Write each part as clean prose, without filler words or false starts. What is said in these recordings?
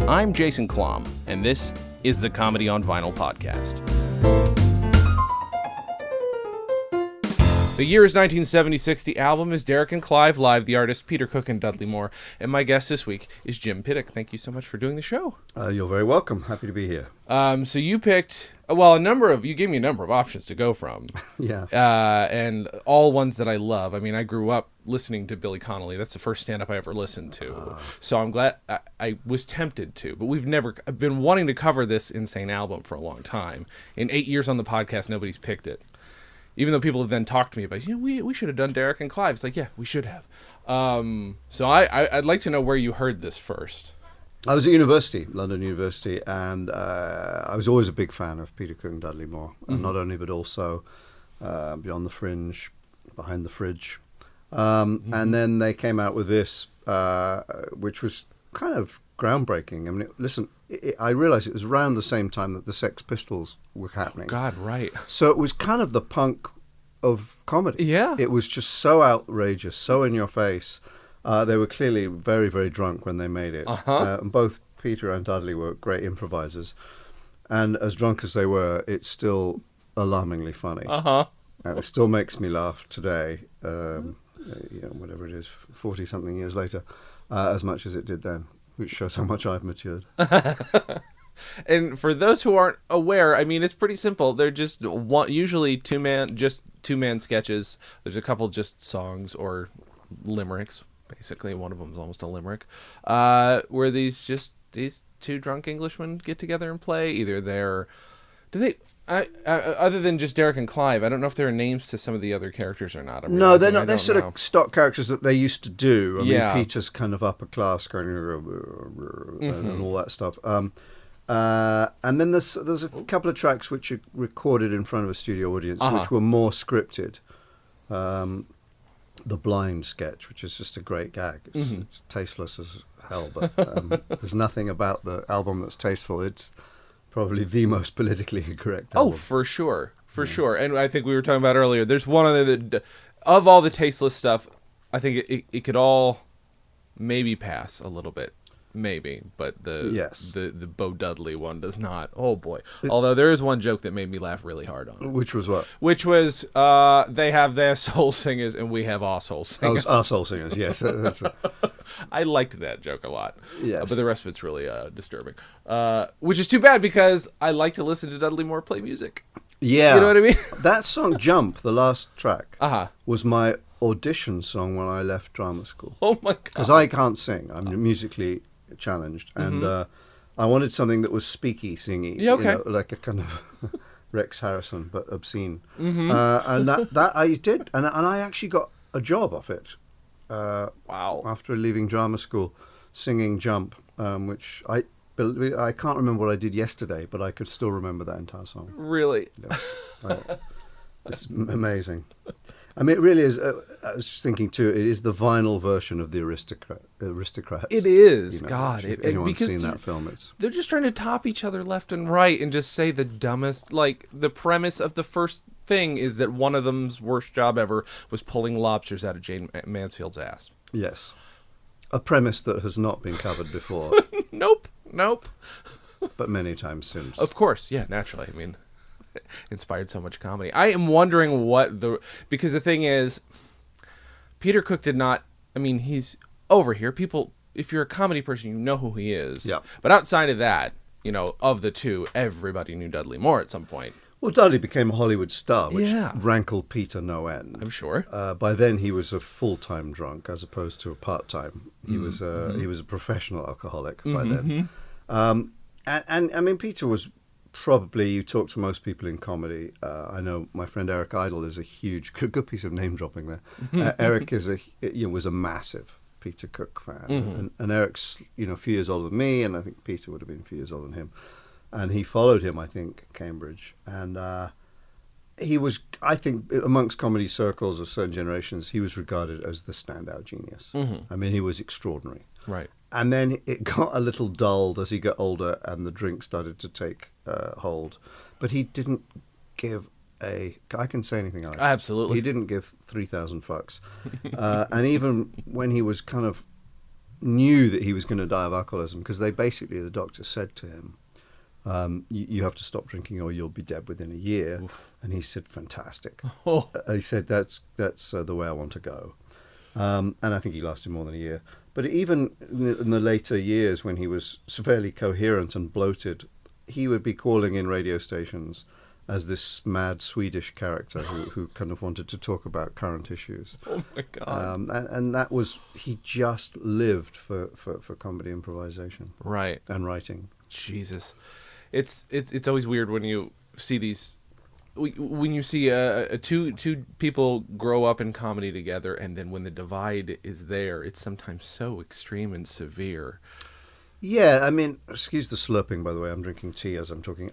I'm Jason Klom, and this is the Comedy on Vinyl podcast. The year is 1976. The album is Derek and Clive Live, the artist Peter Cook and Dudley Moore. And my guest this week is Jim Piddock. Thank you so much for doing the show. You're very welcome. Happy to be here. So you picked, you gave me a number of options to go from. Yeah. And all ones that I love. I mean, I grew up listening to Billy Connolly. That's the first stand-up I ever listened to. So I'm glad I was tempted to. But I've been wanting to cover this insane album for a long time. In 8 years on the podcast, nobody's picked it. Even though people have then talked to me about, we should have done Derek and Clive. It's like, yeah, we should have. So I'd like to know where you heard this first. I was at university, London University, and I was always a big fan of Peter Cook and Dudley Moore. And not only, but also Beyond the Fringe, Behind the Fridge. And then they came out with this, which was kind of groundbreaking. I mean, I realized it was around the same time that the Sex Pistols were happening. Oh, God, right. So it was kind of the punk of comedy. Yeah. It was just so outrageous, so in your face. They were clearly very, very drunk when they made it. And both Peter and Dudley were great improvisers. And as drunk as they were, it's still alarmingly funny. And it still makes me laugh today, whatever it is, 40-something years later, as much as it did then. Which shows how much I've matured. And for those who aren't aware, I mean, it's pretty simple. They're just usually two-man sketches. There's a couple just songs or limericks. Basically, one of them is almost a limerick. Where these two drunk Englishmen get together and play. Either other than just Derek and Clive, I don't know if there are names to some of the other characters or not. No, they're not. They're sort of stock characters that they used to do. I mean, Peter's kind of upper class, going and all that stuff. And then there's a couple of tracks which are recorded in front of a studio audience, which were more scripted. The Blind sketch, which is just a great gag. It's tasteless as hell, but there's nothing about the album that's tasteful. It's probably the most politically incorrect album. Oh, for sure. Sure. And I think we were talking about earlier, there's one other that, of all the tasteless stuff, I think it could all maybe pass a little bit. Maybe. But the Bo Dudley one does not. Oh, boy. Although there is one joke that made me laugh really hard on it. Which was what? Which was, they have their soul singers and we have our soul singers. Our soul singers, yes. I liked that joke a lot. Yes. But the rest of it's really disturbing. Which is too bad because I like to listen to Dudley Moore play music. Yeah. You know what I mean? That song, Jump, the last track, was my audition song when I left drama school. Oh, my God. Because I can't sing. I'm musically challenged. And I wanted something that was speaky singy. Yeah, okay. Like a kind of Rex Harrison, but obscene. And that I did. And I actually got a job off it. Wow. After leaving drama school, singing Jump, which I can't remember what I did yesterday, but I could still remember that entire song. Really? Yeah. It's amazing. I mean, it really is. I was just thinking too. It is the vinyl version of the Aristocrats. It is. God, if anyone's because seen that film, they're just trying to top each other left and right and just say the dumbest. Like the premise of the first thing is that one of them's worst job ever was pulling lobsters out of Jane Mansfield's ass. Yes, a premise that has not been covered before. Nope. But many times since. Of course, yeah, naturally. I mean, inspired so much comedy. I am wondering because the thing is, Peter Cook did not. I mean, he's over here. People, if you're a comedy person, you know who he is. Yeah. But outside of that, of the two, everybody knew Dudley Moore at some point. Well, Dudley became a Hollywood star, which Yeah. rankled Peter no end. I'm sure. By then, he was a full-time drunk as opposed to a part-time. He was a professional alcoholic by then. And I mean, Peter was probably, you talk to most people in comedy. I know my friend Eric Idle is a huge, good piece of name dropping there. Eric was a massive Peter Cook fan, and Eric's a few years older than me, and I think Peter would have been a few years older than him. And he followed him, I think, at Cambridge. And he was, I think, amongst comedy circles of certain generations, he was regarded as the standout genius. I mean, he was extraordinary. Right. And then it got a little dulled as he got older and the drink started to take hold, but he didn't give I can say anything I like. Absolutely. He didn't give 3,000 fucks. And even when he was kind of knew that he was going to die of alcoholism, because the doctor said to him, you have to stop drinking or you'll be dead within a year. Oof. And he said, fantastic. Oh. He said, that's the way I want to go. And I think he lasted more than a year. But even in the later years, when he was severely coherent and bloated, he would be calling in radio stations as this mad Swedish character who kind of wanted to talk about current issues. Oh my God. And that was, he just lived for comedy improvisation. Right. And writing. Jesus. It's always weird when you see these, when you see two people grow up in comedy together, and then when the divide is there, it's sometimes so extreme and severe. Yeah, I mean, excuse the slurping, by the way. I'm drinking tea as I'm talking.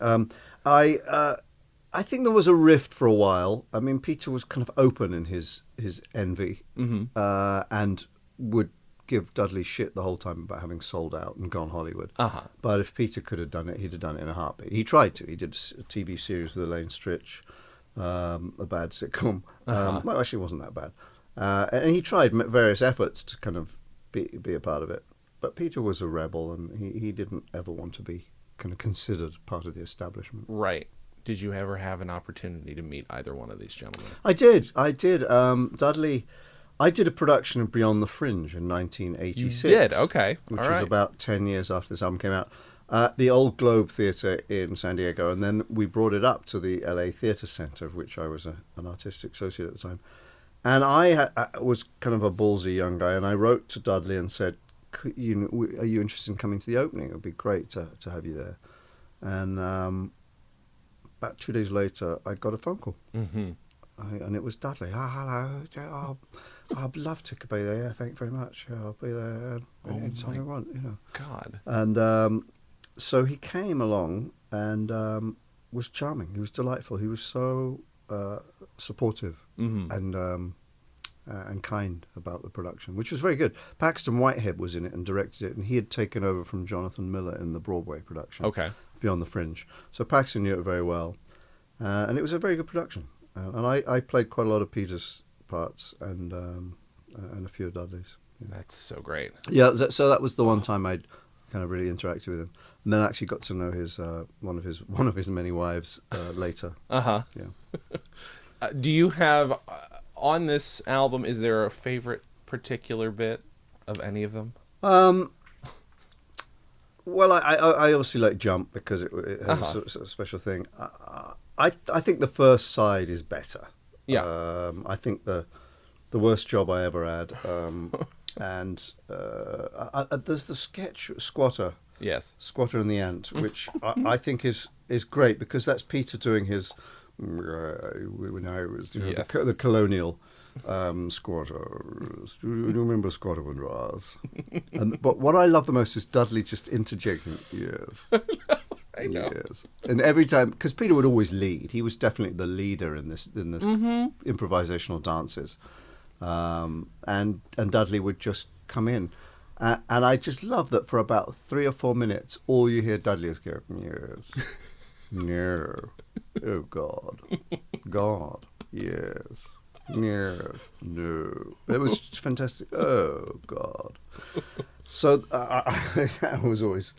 I think there was a rift for a while. I mean, Peter was kind of open in his envy, and would give Dudley shit the whole time about having sold out and gone Hollywood. But if Peter could have done it, he'd have done it in a heartbeat. He tried to. He did a TV series with Elaine Stritch, a bad sitcom. Well, actually, it wasn't that bad. And he tried various efforts to kind of be a part of it. But Peter was a rebel, and he didn't ever want to be kind of considered part of the establishment. Right. Did you ever have an opportunity to meet either one of these gentlemen? I did. Dudley, I did a production of Beyond the Fringe in 1986. You did? Okay. Which All was right. about 10 years after this album came out. At the Old Globe Theatre in San Diego, and then we brought it up to the LA Theatre Center, of which I was an artistic associate at the time. And I was kind of a ballsy young guy, and I wrote to Dudley and said, are you interested in coming to the opening? It would be great to have you there. And about 2 days later, I got a phone call. And it was Dudley. Hello. I'd love to be there. Yeah, thank you very much. I'll be there anytime you want. God. And so he came along and was charming. He was delightful. He was so supportive and kind about the production, which was very good. Paxton Whitehead was in it and directed it, and he had taken over from Jonathan Miller in the Broadway production. Okay. Beyond the Fringe. So Paxton knew it very well, and it was a very good production. And I played quite a lot of Peter's parts and a few of Dudley's. Yeah. That's so great. Yeah, so that was the one time I'd kind of really interacted with him, and then actually got to know his one of his many wives later. Yeah. Do you have on this album? Is there a favorite particular bit of any of them? Well, I obviously like Jump because it has a sort of special thing. I think the first side is better. Yeah. I think the worst job I ever had. And there's the sketch Squatter. Yes. Squatter and the Ant, which I think is great because that's Peter doing his when I was the colonial squatter. Do you remember Squatter Madras? But what I love the most is Dudley just interjecting. Yes. I know. Yes. And every time, because Peter would always lead. He was definitely the leader in this improvisational dances. And Dudley would just come in. And I just love that for about 3 or 4 minutes, all you hear Dudley is go, yes, no, oh God, God, yes, yes, no. It was fantastic. Oh God. So that was always,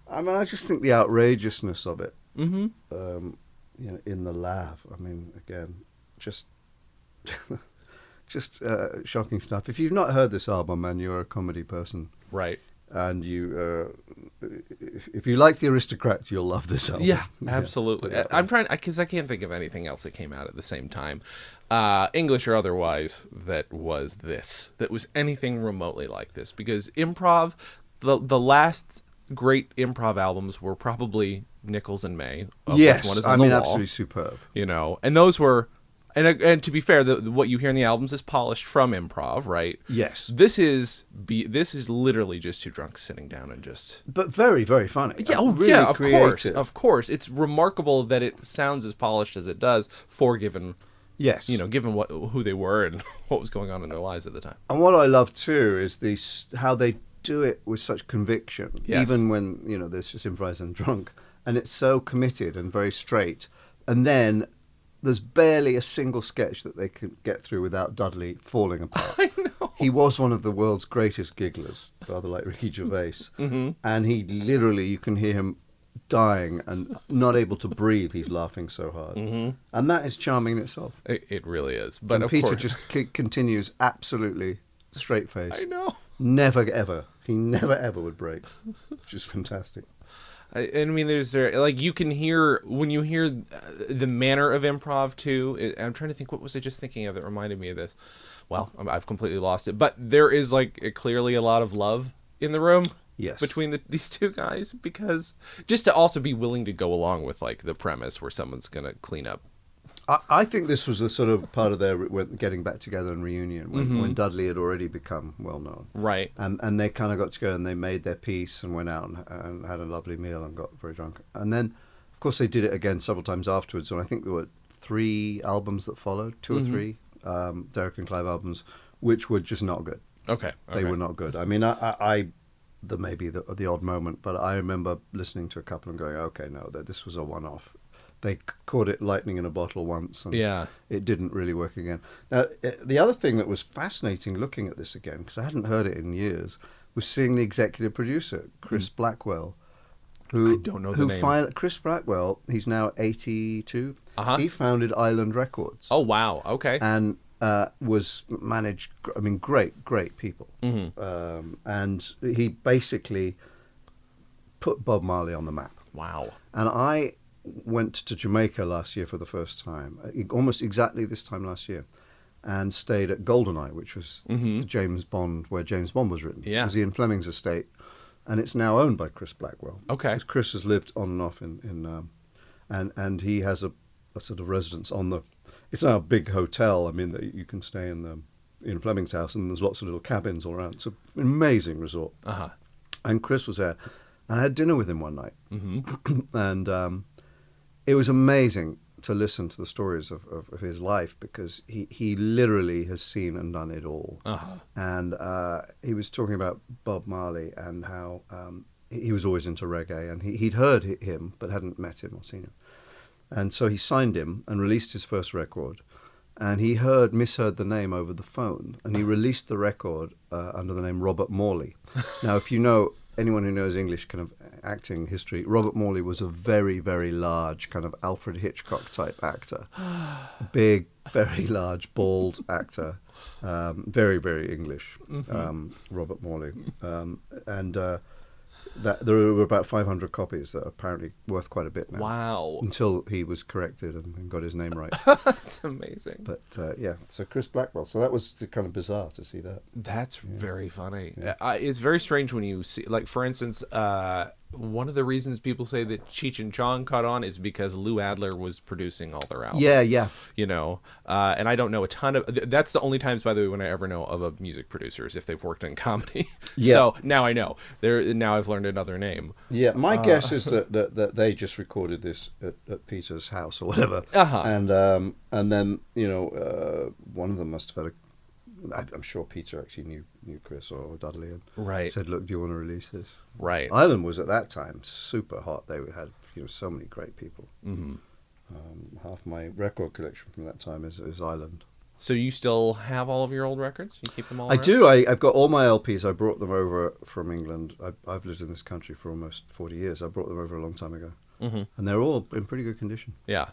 I mean, I just think the outrageousness of it, in the laugh. I mean, again, just shocking stuff. If you've not heard this album and you're a comedy person, right, and you, if you like the Aristocrats, you'll love this album. Yeah, absolutely. Yeah. I'm trying because I can't think of anything else that came out at the same time, English or otherwise, that was anything remotely like this. Because improv, the last great improv albums were probably Nichols and May. Yes, which one is on the wall, absolutely superb. And those were. And to be fair, what you hear in the albums is polished from improv, right? Yes. This is literally just two drunks sitting down and just. But very, very funny. Yeah, really of creative. Of course. It's remarkable that it sounds as polished as it does given who they were and what was going on in their lives at the time. And what I love too is how they do it with such conviction, yes. even when there's just improvised and drunk. and it's so committed and very straight. And then there's barely a single sketch that they could get through without Dudley falling apart. I know. He was one of the world's greatest gigglers, rather like Ricky Gervais. And he literally, you can hear him dying and not able to breathe. He's laughing so hard. And that is charming in itself. It really is. But And of Peter course, just continues absolutely straight-faced. I know. Never, ever. He never, ever would break. Just fantastic. I mean, there's like you can hear when you hear the manner of improv too. I'm trying to think, what was I just thinking of that reminded me of this? Well, I've completely lost it. But there is like clearly a lot of love in the room. Yes. Between these two guys, because just to also be willing to go along with like the premise where someone's gonna clean up. I think this was a sort of part of their getting back together and reunion when Dudley had already become well known. Right. And they kind of got together and they made their peace and went out and had a lovely meal and got very drunk. And then, of course, they did it again several times afterwards. And I think there were 3 albums that followed, 2 or 3 Derek and Clive albums, which were just not good. Okay. They were not good. I mean, there may be the odd moment, but I remember listening to a couple and going, okay, no, this was a one-off. They caught it lightning in a bottle once, and it didn't really work again. Now, the other thing that was fascinating looking at this again, because I hadn't heard it in years, was seeing the executive producer, Chris Blackwell, who I don't know the name. Chris Blackwell, he's now 82. He founded Island Records. Oh, wow. Okay. And was managed, I mean, great people. And he basically put Bob Marley on the map. Wow. And I went to Jamaica last year for the first time, almost exactly this time last year, and stayed at Goldeneye, which was the James Bond, where James Bond was written. Yeah. It was Ian Fleming's estate, and it's now owned by Chris Blackwell. Okay. Because Chris has lived on and off and he has a sort of residence on the. It's now a big hotel. I mean, that you can stay in Ian Fleming's house, and there's lots of little cabins all around. It's an amazing resort. And Chris was there, and I had dinner with him one night, and. It was amazing to listen to the stories of his life, because he literally has seen and done it all. And he was talking about Bob Marley and how he was always into reggae, and he'd heard him but hadn't met him or seen him. And so he signed him and released his first record. And he misheard the name over the phone, and he released the record under the name Robert Morley. Now, if you know anyone who knows English kind of acting history, Robert Morley was a very, very large kind of Alfred Hitchcock type actor. Big, very large, bald actor. Very, very English, Robert Morley. That there were about 500 copies that are apparently worth quite a bit now. Wow. Until he was corrected and got his name right. That's amazing. But so Chris Blackwell. So that was kind of bizarre to see that. That's very funny. Yeah. It's very strange when you see, like, for instance, one of the reasons people say that Cheech and Chong caught on is because Lou Adler was producing all their albums. Yeah. You know, and I don't know a ton of. That's the only times, by the way, when I ever know of a music producer is if they've worked in comedy. Yeah. So now I know. Now I've learned another name. Yeah, my guess is that they just recorded this at Peter's house or whatever, and then one of them must have had I'm sure Peter actually knew Chris or Dudley and said, "Look, do you want to release this?" Right. Island was at that time super hot. They had so many great people. Half my record collection from that time is Island. So you still have all of your old records? You keep them all? I do. I've got all my LPs. I brought them over from England. I've lived in this country for almost 40 years. I brought them over a long time ago, and they're all in pretty good condition. Yeah.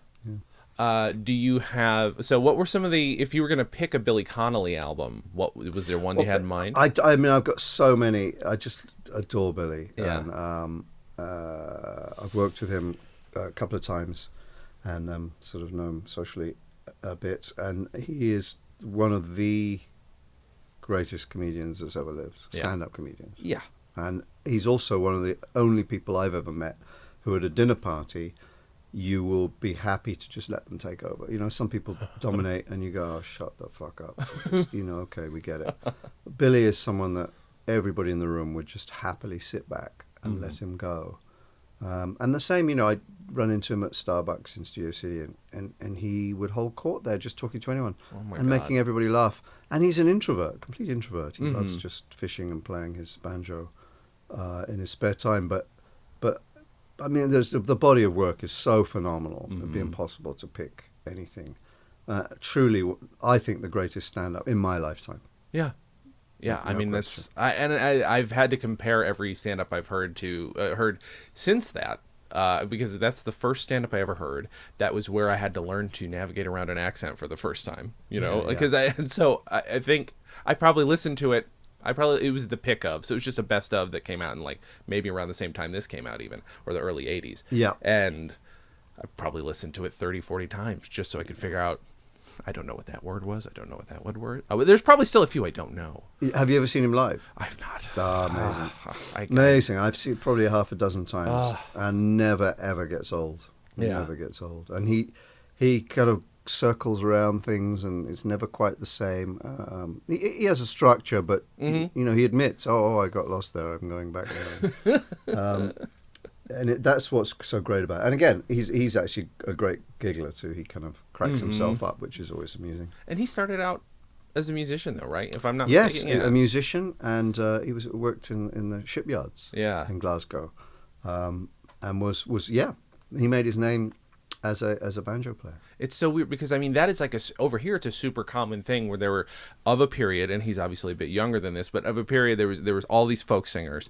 Do you have? So, what were some of the? If you were going to pick a Billy Connolly album, what was there one you had in mind? I mean, I've got so many. I just adore Billy. Yeah. And I've worked with him a couple of times, and sort of know him socially a bit. And he is one of the greatest comedians that's ever lived. Stand-up comedians. Yeah. And he's also one of the only people I've ever met who, at a dinner party, you will be happy to just let them take over. Some people dominate and you go, "Oh, shut the fuck up." Okay, we get it. Billy is someone that everybody in the room would just happily sit back and let him go. And the same, I'd run into him at Starbucks in Studio City and he would hold court there just talking to anyone and making everybody laugh. And he's an introvert, complete introvert. He loves just fishing and playing his banjo in his spare time. But I mean, the body of work is so phenomenal. It'd be impossible to pick anything. Truly, I think the greatest stand-up in my lifetime. Yeah. Yeah, No I mean question. I've had to compare every stand-up I've heard since that, because that's the first stand-up I ever heard. That was where I had to learn to navigate around an accent for the first time. You know, Yeah, because I think I probably listened to it. It was the pick of, so it was just a best of that came out in like maybe around the same time this came out, even, or the early '80s. Yeah. And I probably listened to it 30, 40 times just so I could figure out. I don't know what that word was. I don't know what that word. There's probably still a few I don't know. Have you ever seen him live? I've not. Amazing. I Amazing. I've seen it probably a half a dozen times, and never ever gets old. Yeah. Never gets old. And he kind of circles around things, and it's never quite the same. He has a structure, but you know, he admits, "Oh, I got lost there. I'm going back there." And that's what's so great about it. And again, he's actually a great giggler too. He kind of cracks himself up, which is always amusing. And he started out as a musician, though, right? If I'm not Yes, mistaken. a musician, and he worked in the shipyards. Yeah. In Glasgow, and was he made his name as a banjo player. It's so weird because I mean that is like over here it's a super common thing where there were of a period, and he's obviously a bit younger than this, but of a period there was all these folk singers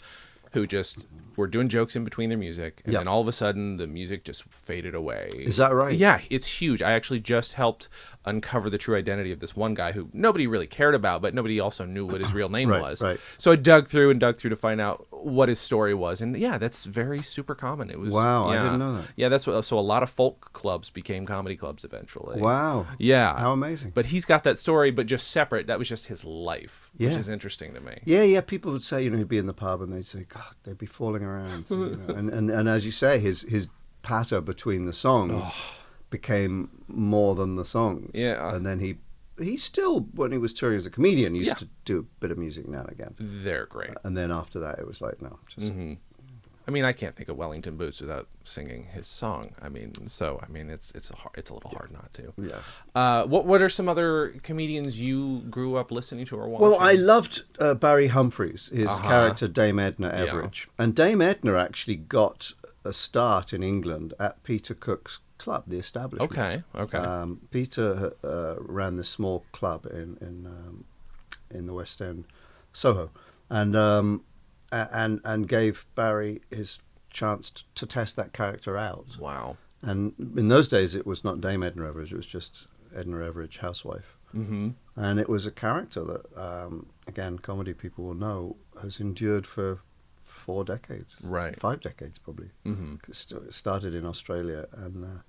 who just were doing jokes in between their music, and then all of a sudden the music just faded away. Is that right? Yeah, it's huge. I actually just helped uncover the true identity of this one guy who nobody really cared about, but nobody also knew what his real name was. Right. So I dug through to find out what his story was, and yeah, that's very super common. It was Wow, yeah. I didn't know that. Yeah, that's what. So a lot of folk clubs became comedy clubs eventually. Wow. Yeah. How amazing. But he's got that story, but just separate. That was just his life, which Yeah. is interesting to me. Yeah. People would say, he'd be in the pub and they'd say, God, they'd be falling around. So, and as you say, his patter between the songs became more than the songs. Yeah. And then he still, when he was touring as a comedian, used to do a bit of music now and again. They're great. And then after that, it was like, no, just I mean, I can't think of Wellington Boots without singing his song. I mean, it's a little hard not to. Yeah. What are some other comedians you grew up listening to or watching? Well, I loved Barry Humphries, his character Dame Edna Everage. And Dame Edna actually got a start in England at Peter Cook's club, The Establishment. Okay. Peter ran this small club in the West End, Soho, and gave Barry his chance to test that character out. Wow. And in those days, it was not Dame Edna Everage; it was just Edna Everage, housewife. Mm-hmm. And it was a character that, again, comedy people will know, has endured for 4 decades. Right. 5 decades, probably. Mm-hmm. It started in Australia, and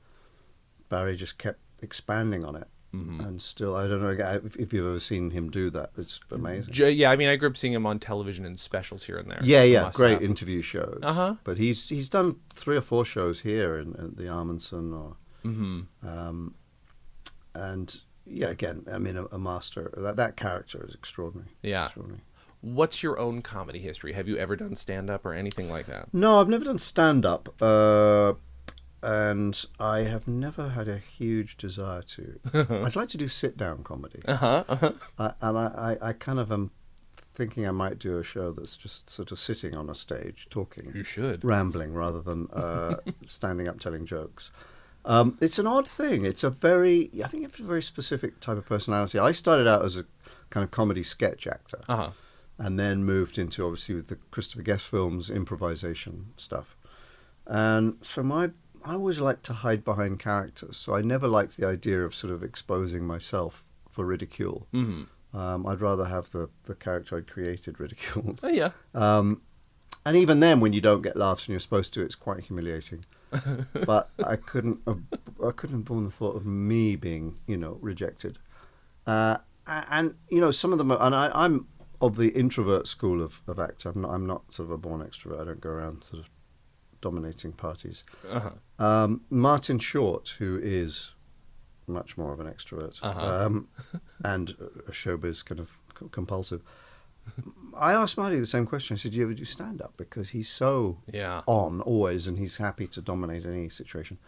Barry just kept expanding on it. Mm-hmm. And still, I don't know if you've ever seen him do that. It's amazing. Yeah, I mean, I grew up seeing him on television and specials here and there. Yeah, Must great have. interview shows. Uh-huh. But he's done 3 or 4 shows here in the Amundsen, or Mm-hmm. and yeah, again, I mean, a master. That character is extraordinary. Yeah. Extraordinary. What's your own comedy history? Have you ever done stand-up or anything like that? No, I've never done stand-up, and I have never had a huge desire to. I'd like to do sit-down comedy. And I kind of am thinking I might do a show that's just sort of sitting on a stage, talking. You should. Rambling rather than standing up telling jokes. It's an odd thing. I think it's a very specific type of personality. I started out as a kind of comedy sketch actor. Uh-huh. And then moved into, obviously, with the Christopher Guest films, improvisation stuff. And so I always liked to hide behind characters. So I never liked the idea of sort of exposing myself for ridicule. Mm-hmm. I'd rather have the character I'd created ridiculed. Oh, yeah. And even then, when you don't get laughs and you're supposed to, it's quite humiliating. But I couldn't have borne the thought of me being, rejected. And some of them, and I'm of the introvert school of actor. I'm not sort of a born extrovert. I don't go around sort of dominating parties. Uh-huh. Martin Short, who is much more of an extrovert, and a showbiz kind of compulsive. I asked Marty the same question. I said, "Do you ever do stand-up?" Because he's so on always, and he's happy to dominate any situation.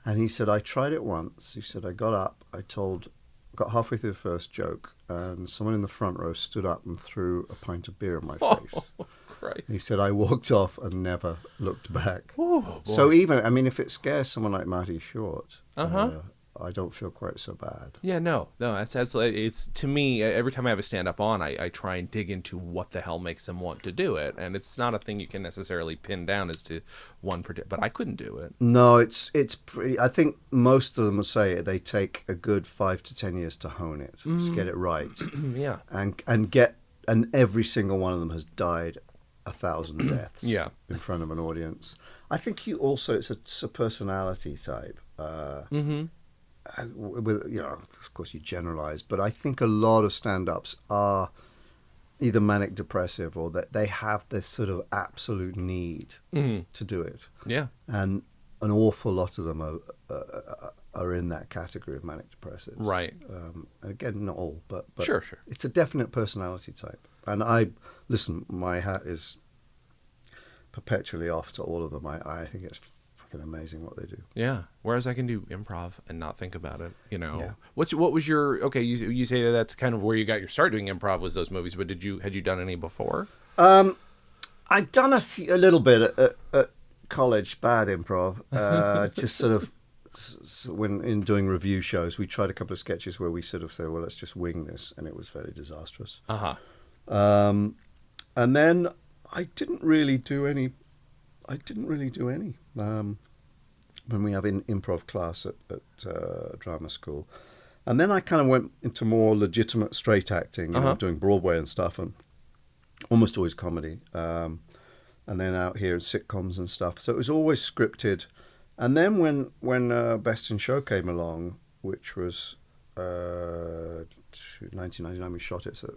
And he said, "I tried it once." He said, "I got up, got halfway through the first joke, and someone in the front row stood up and threw a pint of beer in my face." Christ. He said, I walked off and never looked back. Oh, boy. So even, I mean, if it scares someone like Marty Short, Uh-huh. I don't feel quite so bad. Yeah, no, that's absolutely. It's to me every time I have a stand up on, I try and dig into what the hell makes them want to do it, and it's not a thing you can necessarily pin down as to one particular. But I couldn't do it. No, it's pretty. I think most of them will say they take a good 5 to 10 years to hone it, to get it right, Yeah, and every single one of them has died 1,000 deaths. Yeah. In front of an audience. I think it's a personality type. With of course you generalize, but I think a lot of stand-ups are either manic depressive or that they have this sort of absolute need to do it. yeah, And an awful lot of them are in that category of manic depressive. right. Again, not all, but Sure. it's a definite personality type. And my hat is perpetually off to all of them. I think it's fucking amazing what they do. Yeah. Whereas I can do improv and not think about it. Yeah. What was your okay? You say that's kind of where you got your start doing improv was those movies, but had you done any before? I'd done a little bit at college, bad improv. Just sort of when in doing review shows, we tried a couple of sketches where we sort of said, well, let's just wing this, and it was very disastrous. And then I didn't really do any. When we have an improv class at drama school, and then I kind of went into more legitimate straight acting, doing Broadway and stuff, and almost always comedy. And then out here in sitcoms and stuff. So it was always scripted. And then when Best in Show came along, which was 1999, we shot it. So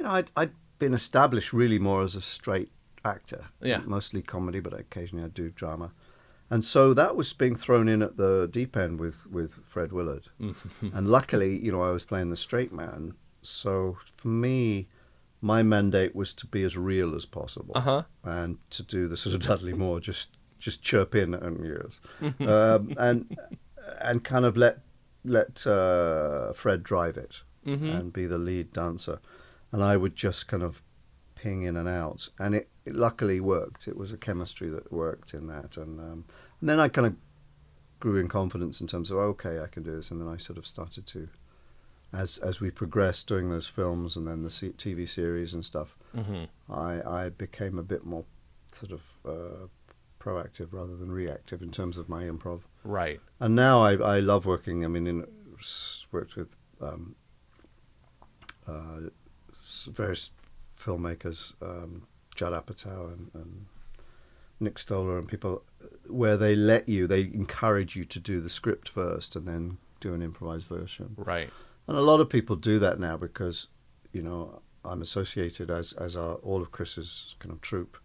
I'd been established really more as a straight actor. Yeah. Mostly comedy, but occasionally I'd do drama. And so that was being thrown in at the deep end with Fred Willard. And luckily, I was playing the straight man. So for me, my mandate was to be as real as possible, and to do the sort of Dudley Moore, just chirp in and years, and kind of let Fred drive it and be the lead dancer, and I would just kind of ping in and out, and it luckily worked. It was a chemistry that worked in that, and then I kind of grew in confidence in terms of okay, I can do this, and then I sort of started to. As we progressed doing those films and then the TV series and stuff, I became a bit more sort of proactive rather than reactive in terms of my improv. Right. And now I love working. I mean, worked with various filmmakers, Judd Apatow and Nick Stoller and people, where they encourage you to do the script first and then do an improvised version. Right. And a lot of people do that now because, I'm associated as are all of Chris's kind of troupe,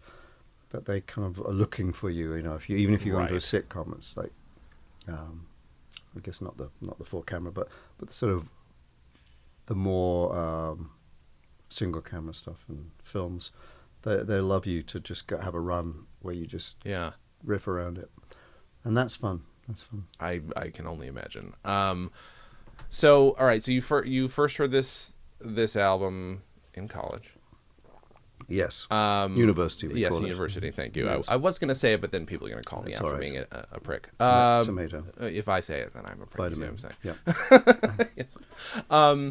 that they kind of are looking for you. Even if you go into a sitcom, it's like, I guess not the 4-camera, but the sort of the more single camera stuff and films. They love you to just have a run where you just riff around it, and that's fun. I can only imagine. So, all right. So you first heard this album in college. Yes. University. Yes, university. Thank you. Yes. I was going to say it, but then people are going to call me That's out for all right. being a prick. Tomato. If I say it, then I'm a prick. Vitamin. You know what I'm saying? Yeah.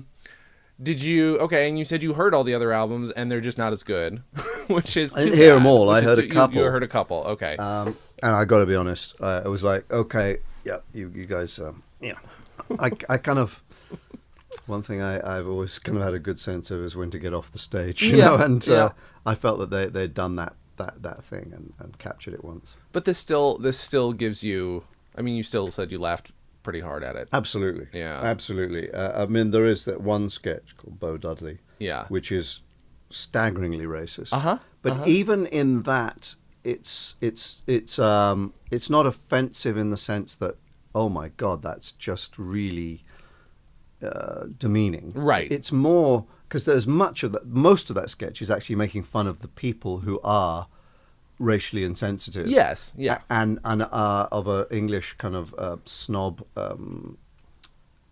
Did you? Okay, and you said you heard all the other albums, and they're just not as good, which is. I didn't hear them all. I heard a couple. You heard a couple. Okay. And I got to be honest. I was like, okay, yeah, you guys, yeah. I kind of. One thing I've always kind of had a good sense of is when to get off the stage, and I felt that they'd done that thing and captured it once. But this still gives you. I mean, you still said you laughed pretty hard at it. Absolutely. Yeah. Absolutely. I mean, there is that one sketch called Bo Dudley. Yeah. Which is staggeringly racist. But even in that, it's not offensive in the sense that, oh my God, that's just really demeaning. Right. It's more because there's most of that sketch is actually making fun of the people who are racially insensitive. Yes. Yeah. And of a English kind of snob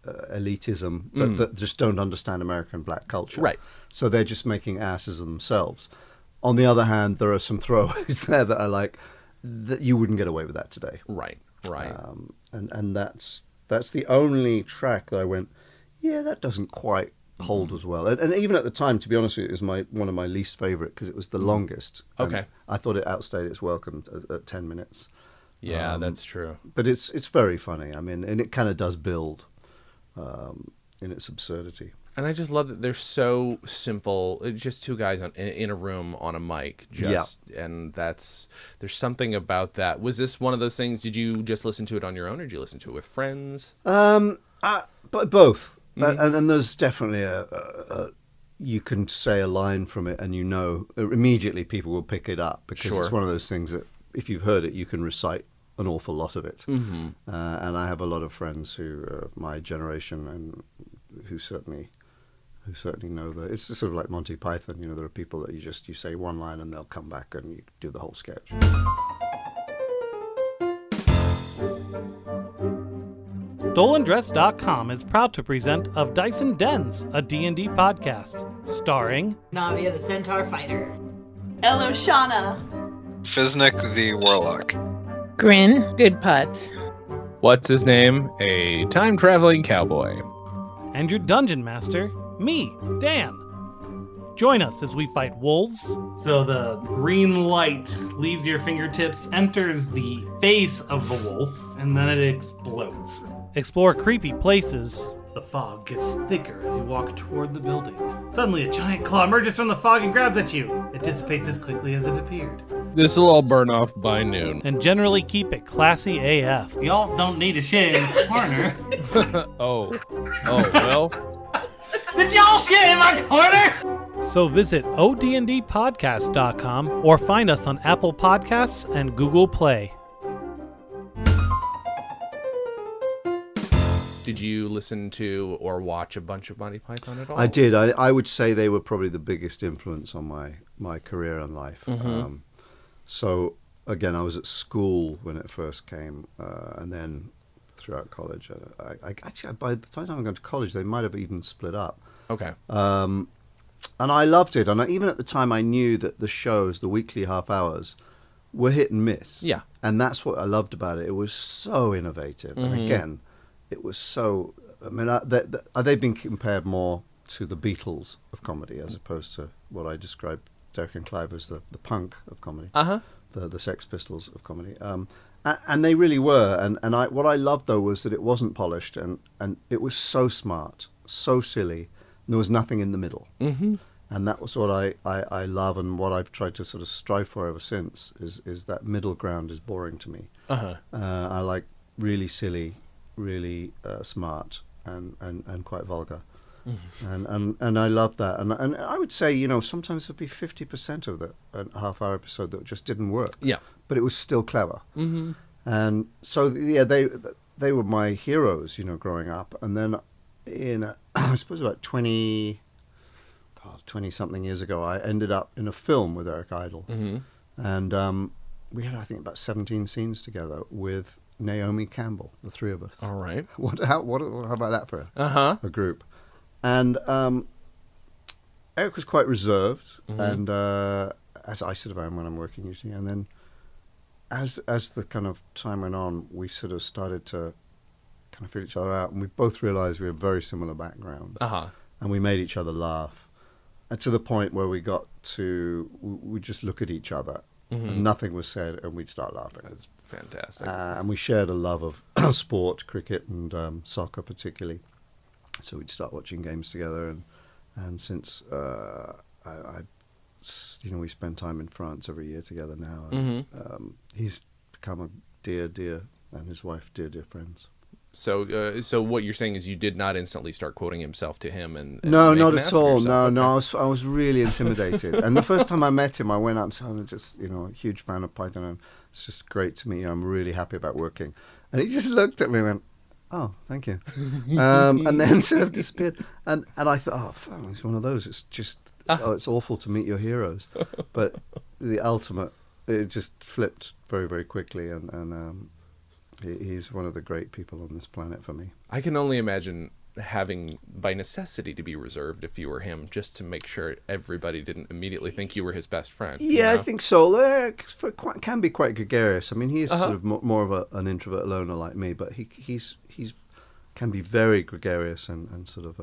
elitism that just don't understand American black culture. Right. So they're just making asses of themselves. On the other hand, there are some throwaways there that are like, that you wouldn't get away with that today. Right. And that's the only track that I went, yeah, that doesn't quite hold as well. And even at the time, to be honest with you, it was one of my least favorite because it was the longest. Okay. I thought it outstayed its welcome at 10 minutes. Yeah, that's true. But it's very funny. I mean, and it kind of does build in its absurdity. And I just love that they're so simple. It's just two guys in a room on a mic. And there's something about that. Was this one of those things? Did you just listen to it on your own, or did you listen to it with friends? But both. And there's definitely you can say a line from it, and immediately people will pick it up because it's one of those things that if you've heard it, you can recite an awful lot of it. And I have a lot of friends who are my generation and who certainly know that. It's sort of like Monty Python. There are people that you say one line and they'll come back and you do the whole sketch. StolenDress.com is proud to present Of Dice and Dens, a D&D podcast, starring Navia the Centaur Fighter, Eloshana, Fiznik the Warlock, Grin, Good Putts. What's his name? A time-traveling cowboy. and your dungeon master, me, Dan. Join us as we fight wolves. So the green light leaves your fingertips, enters the face of the wolf, and then it explodes. Explore creepy places. The fog gets thicker as you walk toward the building. Suddenly a giant claw emerges from the fog and grabs at you. It dissipates as quickly as it appeared. This'll all burn off by noon. And generally keep it classy AF. Y'all don't need to shit in the corner. Oh, well. Did y'all shit in my corner? So visit odndpodcast.com or find us on Apple Podcasts and Google Play. Did you listen to or watch a bunch of Monty Python at all? I did. I would say they were probably the biggest influence on my career and life. Mm-hmm. So, again, I was at school when it first came, and then throughout college. Actually, by the time I got to college, they might have even split up. Okay. And I loved it. And even at the time, I knew that the shows, the weekly half hours, were hit and miss. Yeah. And that's what I loved about it. It was so innovative. Mm-hmm. And again, it was so... I mean, they've been compared more to the Beatles of comedy as opposed to what I described Derek and Clive as the punk of comedy. Uh-huh. The Sex Pistols of comedy. And they really were. And what I loved, though, was that it wasn't polished and it was so smart, so silly. And there was nothing in the middle. Mm-hmm. And that was what I love, and what I've tried to sort of strive for ever since is that middle ground is boring to me. Uh-huh. I like really silly, really smart, and quite vulgar. Mm-hmm. And I love that. And I would say, sometimes it would be 50% of a half-hour episode that just didn't work. Yeah. But it was still clever. Mm-hmm. And so, yeah, they were my heroes, growing up. And then in, I suppose about 20-something years ago, I ended up in a film with Eric Idle. Mm-hmm. And we had, I think, about 17 scenes together with Naomi Campbell, the three of us. All right. How about that for a group? And Eric was quite reserved, Mm-hmm. and as I sort of am when I'm working usually. And then as the kind of time went on, we sort of started to kind of feel each other out, and we both realized we have very similar backgrounds. Uh-huh. And we made each other laugh, and to the point where we just look at each other, Mm-hmm. and nothing was said, and we'd start laughing. That's fantastic. And we shared a love of sport, cricket, and soccer particularly. So we'd start watching games together, and since we spend time in France every year together now. And, Mm-hmm. He's become a dear, and his wife, dear friends. So what you're saying is you did not instantly start quoting himself to him and no, make not an at ass of all. yourself? No, Okay. I was really intimidated. And the first time I met him, I went up and said, I'm just, a huge fan of Python, and it's just great to meet you. I'm really happy about working. And he just looked at me and went, oh, thank you. And then sort of disappeared. And I thought, oh, fuck, it's one of those. It's just, it's awful to meet your heroes. But the ultimate, it just flipped very, very quickly. And he's one of the great people on this planet for me. I can only imagine having by necessity to be reserved if you were him, just to make sure everybody didn't immediately think you were his best friend. Yeah, I think so. They can be quite gregarious. I mean, he's Uh-huh. sort of more of an introvert loner like me, but he's can be very gregarious and sort of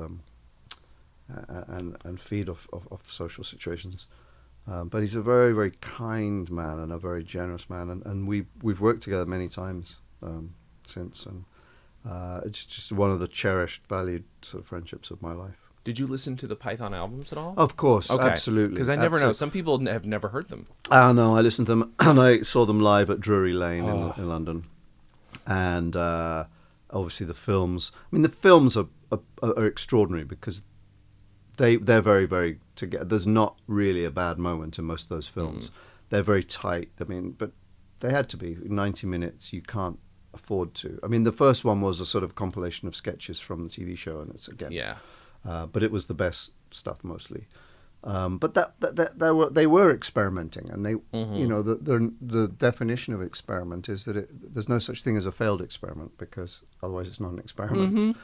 and feed off social situations. But he's a very, very kind man and a very generous man, and we've worked together many times since, and it's just one of the cherished, valued sort of friendships of my life. Did you listen to the Python albums at all? Of course, Okay. absolutely. Because I never know. Some people have never heard them. Oh no, I listened to them, and I saw them live at Drury Lane in London, and obviously the films. I mean, the films are extraordinary because they're very, very together. There's not really a bad moment in most of those films. They're very tight. I mean, but they had to be 90 minutes. You can't afford to. I mean, the first one was a sort of compilation of sketches from the TV show, and it's again, but it was the best stuff mostly. But they were experimenting, and they, you know, the definition of experiment is that there's no such thing as a failed experiment, because otherwise it's not an experiment.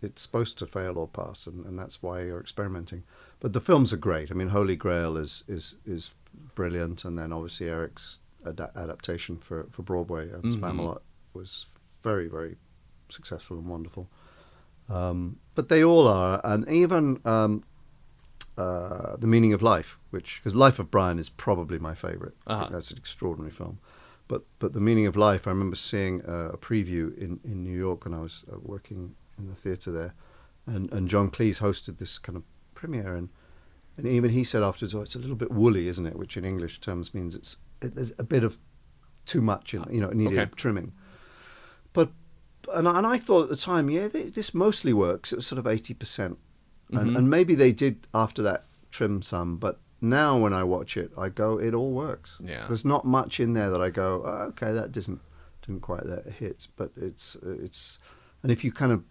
It's supposed to fail or pass, and that's why you're experimenting. But the films are great. I mean, Holy Grail is brilliant, and then obviously Eric's adaptation for Broadway and Spamalot was very, very successful and wonderful. But they all are, and even The Meaning of Life, because Life of Brian is probably my favourite. I think that's an extraordinary film. But The Meaning of Life, I remember seeing a preview in New York when I was working in the theatre there, and John Cleese hosted this kind of premiere, and even he said afterwards, "Oh, it's a little bit woolly, isn't it?" Which in English terms means there's a bit of too much, it needed trimming. But and I thought at the time, this mostly works. It was sort of 80%, and maybe they did after that trim some, but now when I watch it, I go, it all works. Yeah, there's not much in there that I go, oh, okay, that didn't quite hit, but it's and if you kind of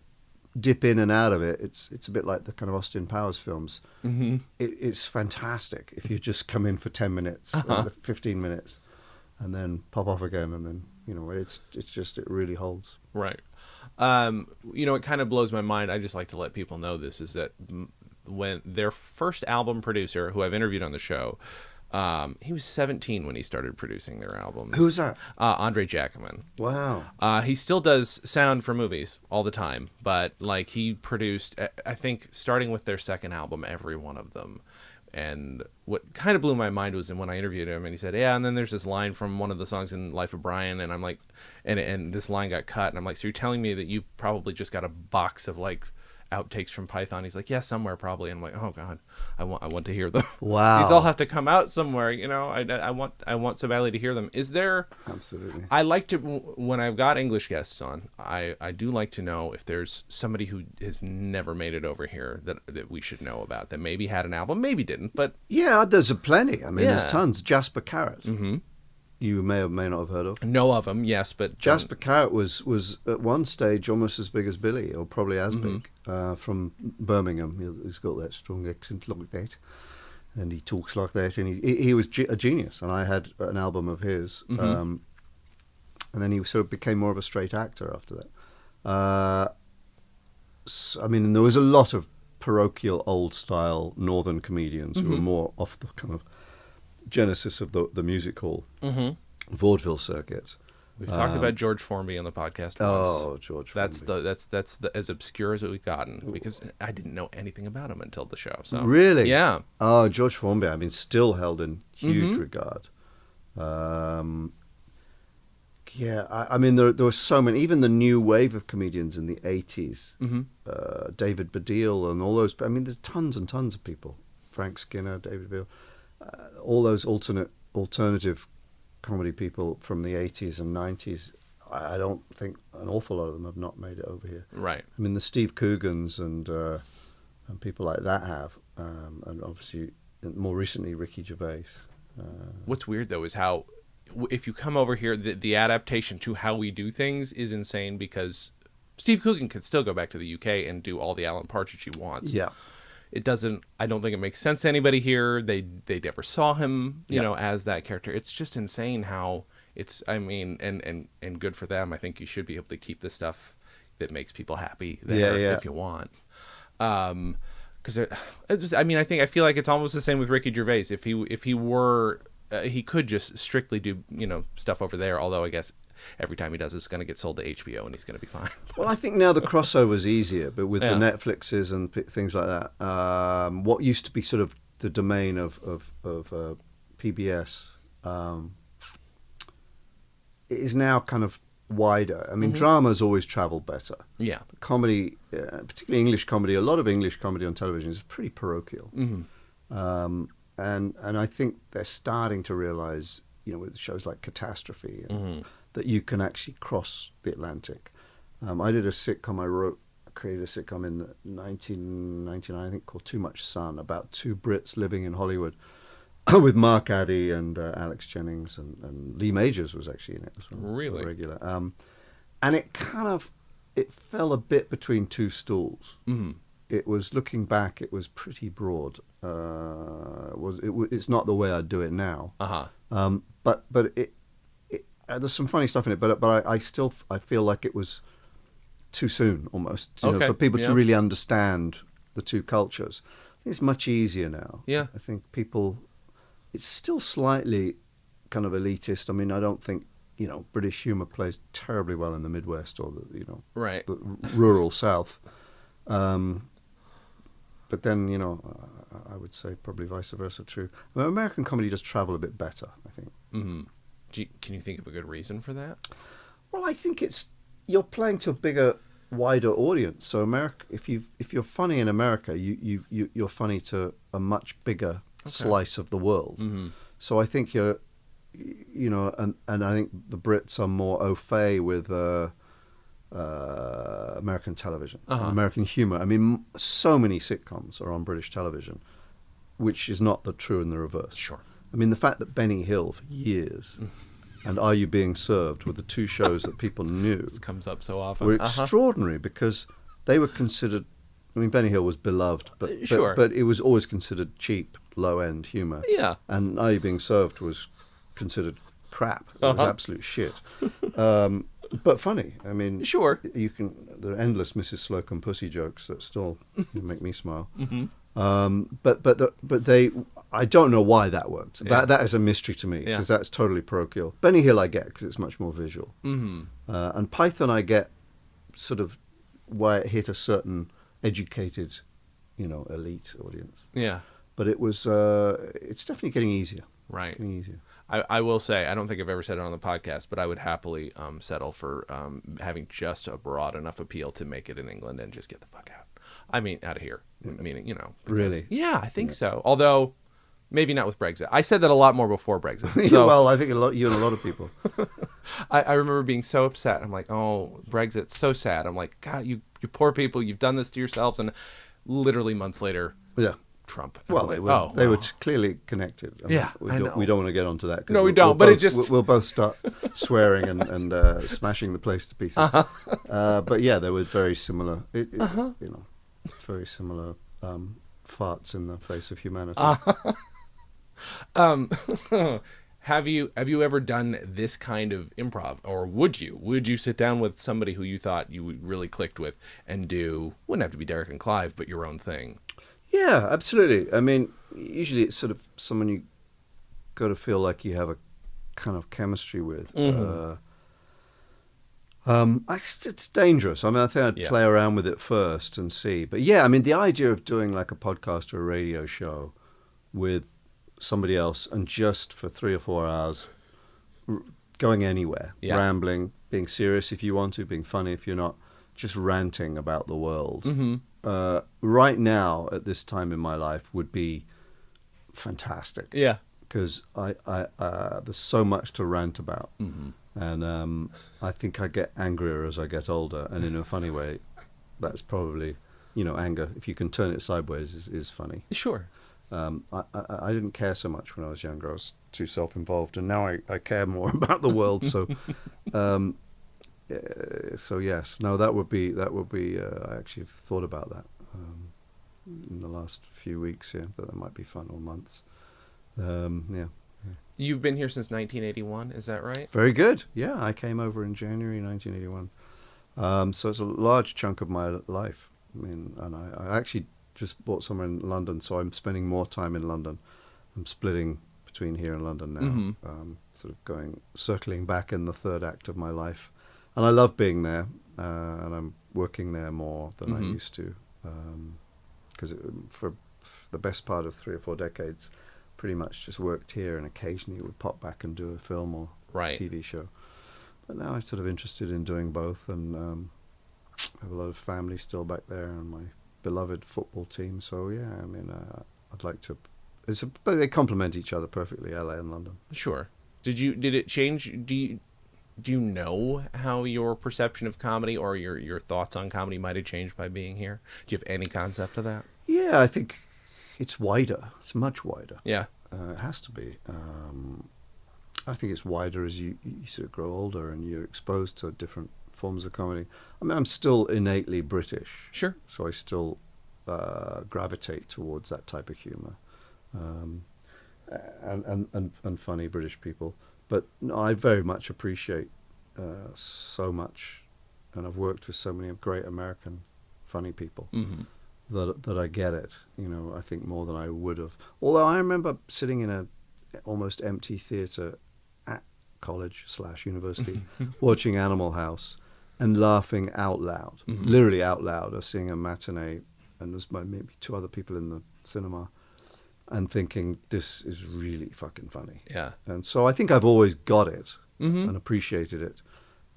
dip in and out of it, it's a bit like the kind of Austin Powers films. It's fantastic if you just come in for 10 minutes or 15 minutes and then pop off again, and then it's just, it really holds. Right. It kind of blows my mind. I just like to let people know this, is that when their first album producer, who I've interviewed on the show, he was 17 when he started producing their albums. Who's that? Andre Jackman. Wow. He still does sound for movies all the time, but like he produced, I think, starting with their second album, every one of them. And what kind of blew my mind was when I interviewed him, and he said, "Yeah, and then there's this line from one of the songs in Life of Brian," and I'm like, and this line got cut, and I'm like, "So you're telling me that you probably just got a box of like outtakes from Python?" He's like, "Yeah, somewhere probably." And I'm like, "Oh God, I want to hear them." Wow. These all have to come out somewhere, I want so badly to hear them. Is there? Absolutely. I like to, when I've got English guests on, I do like to know if there's somebody who has never made it over here that we should know about, that maybe had an album, maybe didn't, but yeah, there's a plenty. I mean, there's tons. Jasper Carrot. You may or may not have heard of. Know of him, yes, but Jasper Carrot was at one stage almost as big as Billy, or probably as big, from Birmingham. He's got that strong accent like that, and he talks like that, and he was a genius. And I had an album of his, and then he sort of became more of a straight actor after that. I mean, there was a lot of parochial, old-style northern comedians who were more off the kind of genesis of the music hall vaudeville circuit. We've talked about George Formby on the podcast once. Oh, George Formby. That's as obscure as we've gotten, because I didn't know anything about him until the show. So really, yeah. Oh, George Formby. I mean, still held in huge regard. Yeah, I mean, there were so many. Even the new wave of comedians in the 80s, David Baddiel and all those. I mean, there's tons and tons of people. Frank Skinner, David Baddiel, all those alternative comedy people from the 80s and 90s. I don't think an awful lot of them have not made it over here. Right. I mean, the Steve Coogans and people like that have, and obviously more recently Ricky Gervais. What's weird though is how, if you come over here, the adaptation to how we do things is insane, because Steve Coogan could still go back to the UK and do all the Alan Partridge he wants. Yeah. It doesn't. I don't think it makes sense to anybody here. They never saw him, as that character. It's just insane how it's. I mean, and good for them. I think you should be able to keep this stuff that makes people happy there if you want. Because I feel like it's almost the same with Ricky Gervais. If he were, he could just strictly do stuff over there. Although I guess every time he does, it's going to get sold to HBO, and he's going to be fine. Well, I think now the crossover's easier, but with the Netflixes and things like that, what used to be sort of the domain of PBS it is now kind of wider. I mean, drama's always travelled better. Yeah. Comedy, particularly English comedy, a lot of English comedy on television is pretty parochial. And I think they're starting to realise, with shows like Catastrophe, that you can actually cross the Atlantic. I did a sitcom, I created a sitcom in 1999, I think, called Too Much Sun, about two Brits living in Hollywood with Mark Addy and Alex Jennings, and Lee Majors was actually in it as well. Really? Regular. And it fell a bit between two stools. It was, looking back, it was pretty broad. It's not the way I'd do it now. But it there's some funny stuff in it. But I feel like it was too soon almost for people to really understand the two cultures. It's much easier now. Yeah, I think people. It's still slightly kind of elitist. I mean, I don't think British humour plays terribly well in the Midwest or the rural South. But then, I would say probably vice versa true. I mean, American comedy does travel a bit better, I think. Can you think of a good reason for that? Well, I think you're playing to a bigger, wider audience. So America, if you're funny in America, you're funny to a much bigger slice of the world. So I think and I think the Brits are more au fait with American television, American humor. I mean, so many sitcoms are on British television, which is not the true in the reverse. Sure. I mean, the fact that Benny Hill for years and Are You Being Served were the two shows that people knew. This comes up so often. Were extraordinary because they were considered. I mean, Benny Hill was beloved, but it was always considered cheap, low-end humor. Yeah. And Are You Being Served was considered crap. It was absolute shit. But funny. I mean, sure. There are endless Mrs. Slocum pussy jokes that still make me smile. But they, I don't know why that worked. Yeah. That is a mystery to me because that's totally parochial. Benny Hill I get because it's much more visual. And Python I get sort of why it hit a certain educated, elite audience. Yeah. But it was, it's definitely getting easier. Right. It's getting easier. I will say, I don't think I've ever said it on the podcast, but I would happily settle for having just a broad enough appeal to make it in England and just get the fuck out. I mean, out of here. Meaning, because, really? Yeah, I think so. Although, maybe not with Brexit. I said that a lot more before Brexit. So, well, I think you and a lot of people. I remember being so upset. I'm like, oh, Brexit's so sad. I'm like, God, you poor people, you've done this to yourselves. And literally months later, Trump. Well, they were clearly connected. I mean, we don't want to get onto that. No, we don't. But we'll both start swearing and smashing the place to pieces. But yeah, there were very similar. Very similar farts in the face of humanity. Have you ever done this kind of improv, or would you sit down with somebody who you thought you really clicked with and do, wouldn't have to be Derek and Clive, but your own thing? Yeah, absolutely. I mean, usually it's sort of someone you got to feel like you have a kind of chemistry with. It's dangerous. I mean, I think I'd play around with it first and see. But yeah, I mean, the idea of doing like a podcast or a radio show with somebody else and just for 3 or 4 hours going anywhere, rambling, being serious if you want to, being funny if you're not, just ranting about the world. Right now, at this time in my life, would be fantastic. Yeah. Because I there's so much to rant about. And I think I get angrier as I get older, and in a funny way. That's probably, anger, if you can turn it sideways, is funny. Sure. I didn't care so much when I was younger. I was too self-involved, and now I care more about the world. So, so yes, no, that would be. I actually have thought about that in the last few weeks. That might be fun, or months. Yeah. You've been here since 1981, is that right? Very good. Yeah, I came over in January 1981. So it's a large chunk of my life. I mean, and I actually just bought somewhere in London, so I'm spending more time in London. I'm splitting between here and London now, sort of circling back in the third act of my life. And I love being there, and I'm working there more than I used to, because for the best part of 3 or 4 decades, pretty much just worked here and occasionally would pop back and do a film or TV show. But now I'm sort of interested in doing both, and I have a lot of family still back there and my beloved football team. So yeah, I mean, I'd like to. They complement each other perfectly, LA and London. Sure. Did it change? Do you know how your perception of comedy or your thoughts on comedy might have changed by being here? Do you have any concept of that? Yeah, I think it's wider. It's much wider. Yeah. It has to be. I think it's wider as you sort of grow older and you're exposed to different forms of comedy. I mean, I'm still innately British. Sure. So I still gravitate towards that type of humor, and funny British people. But no, I very much appreciate so much, and I've worked with so many great American funny people that I get it. You know, I think more than I would have. Although I remember sitting in a almost empty theatre at college/university, watching Animal House and laughing out loud, literally out loud. I was seeing a matinee, and there's maybe 2 other people in the cinema, and thinking, this is really fucking funny. Yeah. And so I think I've always got it and appreciated it.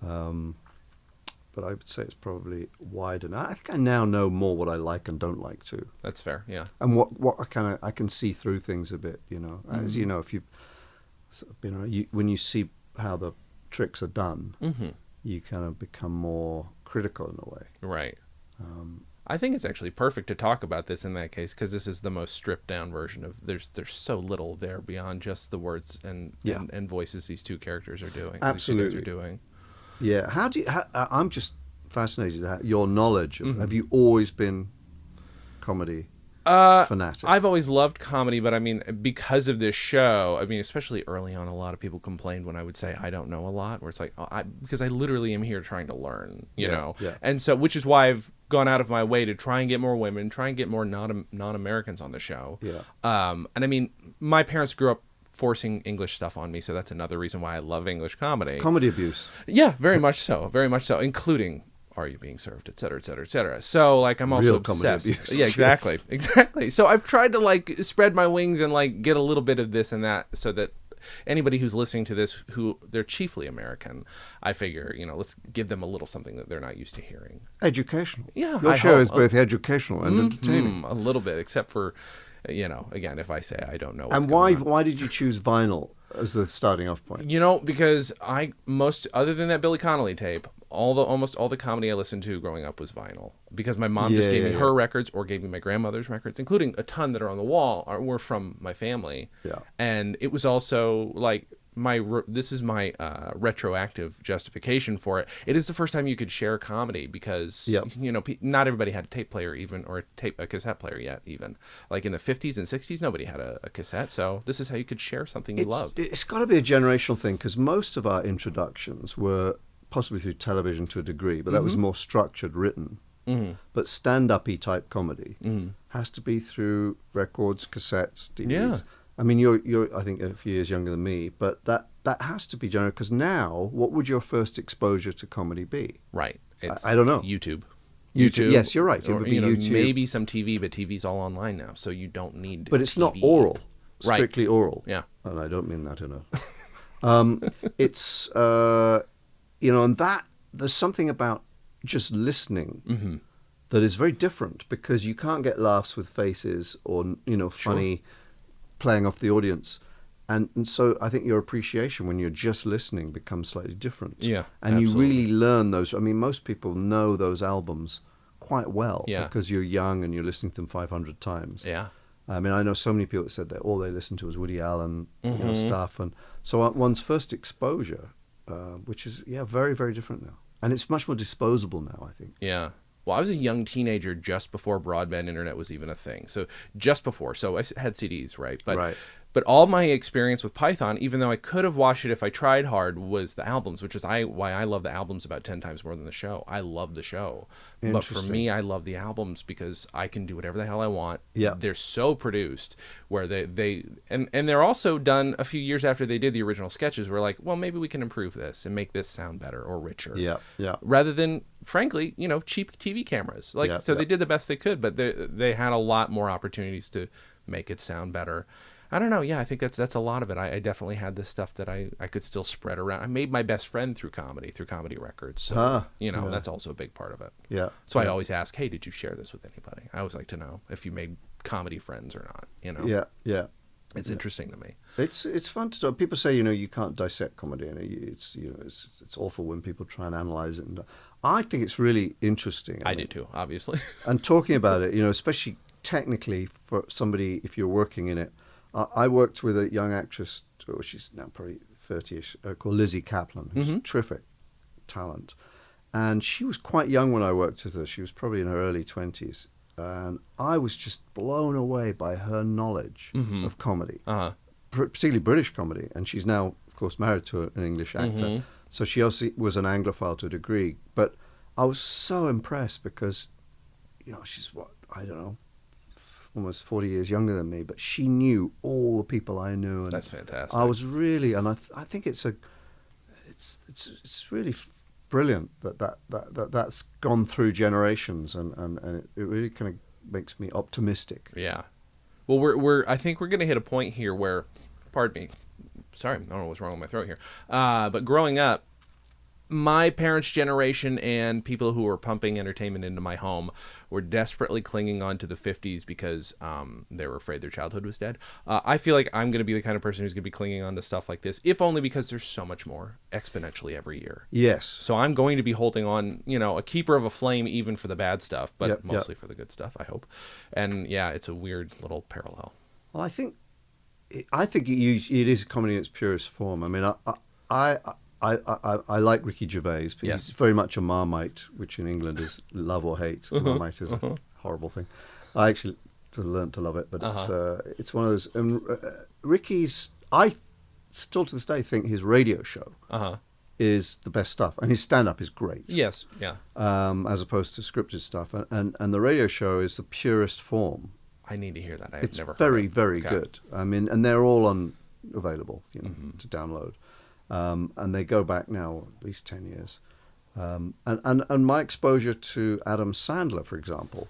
But I would say it's probably wider. I think I now know more what I like and don't like too. That's fair, yeah. And what I can see through things a bit, you know. As you know, if when you see how the tricks are done, you kind of become more critical in a way. Right. I think it's actually perfect to talk about this in that case, because this is the most stripped down version of. There's so little there beyond just the words and voices these 2 characters are doing. Absolutely. These 2 guys are doing. Yeah. I'm just fascinated at your knowledge of. Have you always been comedy fanatic? I've always loved comedy, but I mean, because of this show, I mean, especially early on, a lot of people complained when I would say I don't know a lot, where it's like, because I literally am here trying to learn, you know? Yeah. And so, which is why I've gone out of my way to try and get more women, try and get more non-Americans on the show. Yeah. And I mean, my parents grew up forcing English stuff on me, so that's another reason why I love English comedy. Comedy abuse. Yeah, very much so, including Are You Being Served, et cetera, et cetera, et cetera. So, like, I'm also Real obsessed. comedy abuse. Yeah, exactly. Exactly. So I've tried to, like, spread my wings and, like, get a little bit of this and that, so that anybody who's listening to this, who they're chiefly American, I figure, you know, let's give them a little something that they're not used to hearing. Educational. Yeah. Your show is both educational and entertaining. A little bit, except for, you know, again, if I say I don't know what's And going on. why did you choose vinyl as the starting off point? You know, because other than that Billy Connolly tape, almost all the comedy I listened to growing up was vinyl, because my mom just gave me her records or gave me my grandmother's records, including a ton that are on the wall were from my family. Yeah. And it was also like this is my retroactive justification for it. It is the first time you could share comedy, because you know, not everybody had a tape player even, or a cassette player yet even. Like in the 50s and 60s, nobody had a cassette, so this is how you could share something you loved. It's got to be a generational thing, because most of our introductions were possibly through television to a degree, but that was more structured, written. But stand-up-y type comedy has to be through records, cassettes, DVDs. Yeah. I mean, you're I think a few years younger than me, but that has to be general, because now, what would your first exposure to comedy be? Right. It's I don't know. YouTube. Yes, you're right. It would be YouTube. Maybe some TV, but TV's all online now, so you don't need. But it's TV. not oral. Right. Strictly oral. Yeah. And I don't mean that in a. It's you know, and that there's something about just listening that is very different, because you can't get laughs with faces or, you know, funny playing off the audience. And so I think your appreciation when you're just listening becomes slightly different. Yeah, and absolutely. you really learn those. I mean, most people know those albums quite well because you're young and you're listening to them 500 times. Yeah. I mean, I know so many people that said that all they listened to was Woody Allen you know, stuff. And so one's first exposure, which is, very, very different now. And it's much more disposable now, I think. Yeah. Well, I was a young teenager just before broadband internet was even a thing. So just before. So I had CDs, right? But But all my experience with Python, even though I could have watched it if I tried hard, was the albums, which is why I love the albums about 10 times more than the show. I love the show. But for me, I love the albums because I can do whatever the hell I want. Yeah. They're so produced where and they're also done a few years after they did the original sketches. We're like, well, maybe we can improve this and make this sound better or richer. Yeah, yeah. Rather than, frankly, cheap TV cameras. They did the best they could, but they had a lot more opportunities to make it sound better. I don't know. Yeah, I think that's a lot of it. I definitely had this stuff that I could still spread around. I made my best friend through comedy records. So, that's also a big part of it. Yeah. So I always ask, hey, did you share this with anybody? I always like to know if you made comedy friends or not, Yeah, yeah. It's interesting to me. It's fun to talk. People say, you can't dissect comedy, and it's awful when people try and analyze it. And I think it's really interesting. I do too, obviously. And talking about it, especially technically for somebody, if you're working in it. I worked with a young actress, she's now probably 30-ish, called Lizzie Kaplan, who's a terrific talent. And she was quite young when I worked with her. She was probably in her early 20s. And I was just blown away by her knowledge of comedy, particularly British comedy. And she's now, of course, married to an English actor. So she also was an Anglophile to a degree. But I was so impressed because, she's I don't know, almost 40 years younger than me, but she knew all the people I knew. And that's fantastic. I was really, and I think it's really brilliant that's gone through generations, and it really kind of makes me optimistic. Yeah. Well, I think we're going to hit a point here where, pardon me, sorry, I don't know what's wrong with my throat here, but growing up, my parents' generation and people who were pumping entertainment into my home were desperately clinging on to the 50s because they were afraid their childhood was dead. I feel like I'm going to be the kind of person who's going to be clinging on to stuff like this, if only because there's so much more exponentially every year. Yes. So I'm going to be holding on, a keeper of a flame even for the bad stuff, but mostly for the good stuff, I hope. And yeah, it's a weird little parallel. Well, I think it is comedy in its purest form. I mean, I like Ricky Gervais. He's very much a Marmite, which in England is love or hate. Marmite is a horrible thing. I actually learned to love it, but it's one of those. And Ricky's, I still to this day think his radio show is the best stuff, and his stand-up is great. Yes, yeah. As opposed to scripted stuff, and the radio show is the purest form. I need to hear that. It's never very, heard it. very Okay. good. I mean, and they're all available, to download. And they go back now at least 10 years. And my exposure to Adam Sandler, for example,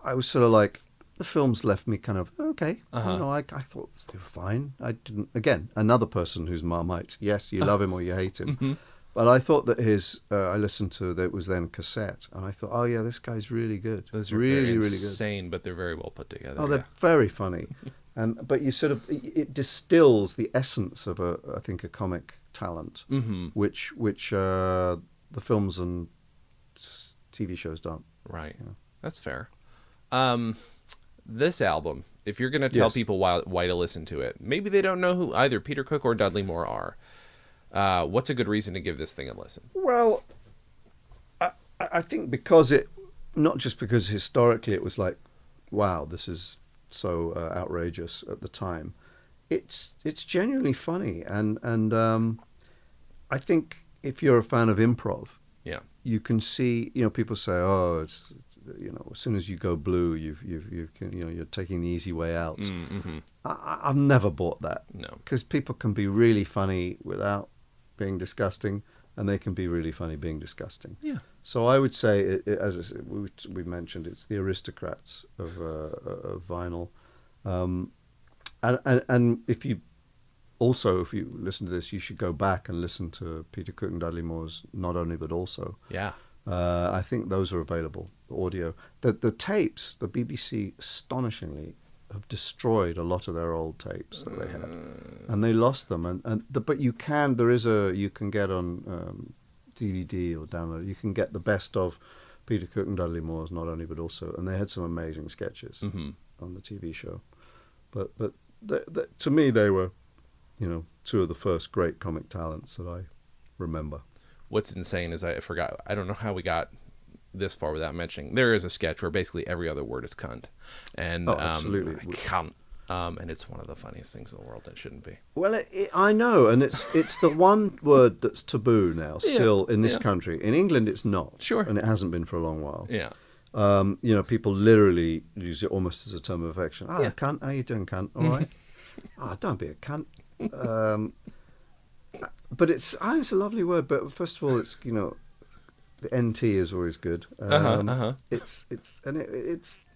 I was sort of like, the films left me kind of, okay. I thought they were fine. I didn't, again, another person who's Marmite. Yes, you love him or you hate him. But I thought that I listened to, that was then cassette, and I thought, oh yeah, this guy's really good. Those are really, very really good. insane, but they're very well put together. Oh, they're very funny. But you sort of, it distills the essence of a comic talent, which the films and TV shows don't. Right. Yeah. That's fair. This album, if you're going to tell people why to listen to it, maybe they don't know who either Peter Cook or Dudley Moore are. What's a good reason to give this thing a listen? Well, I think because not just because historically it was like, wow, this is so outrageous at the time. It's genuinely funny, and I think if you're a fan of improv, you can see, people say, oh, it's, as soon as you go blue, you're taking the easy way out. I've never bought that. No, because people can be really funny without being disgusting, and they can be really funny being disgusting. Yeah. So I would say, as I said, we mentioned, it's the aristocrats of vinyl, and if you listen to this, you should go back and listen to Peter Cook and Dudley Moore's Not Only But Also. Yeah. I think those are available, the audio. The tapes, the BBC astonishingly have destroyed a lot of their old tapes that they had, and they lost them. But you can get on DVD or download. You can get the best of Peter Cook and Dudley Moore's Not Only But Also, and they had some amazing sketches on the TV show. But to me, they were, two of the first great comic talents that I remember. What's insane is I forgot. I don't know how we got this far without mentioning. There is a sketch where basically every other word is cunt, and absolutely, cunt. And it's one of the funniest things in the world. It shouldn't be. Well, I know, and it's the one word that's taboo now, still in this country. In England, it's not. Sure. And it hasn't been for a long while. Yeah. People literally use it almost as a term of affection. Cunt, how you doing, cunt? All right. Don't be a cunt. But it's a lovely word. But first of all, it's the NT is always good. It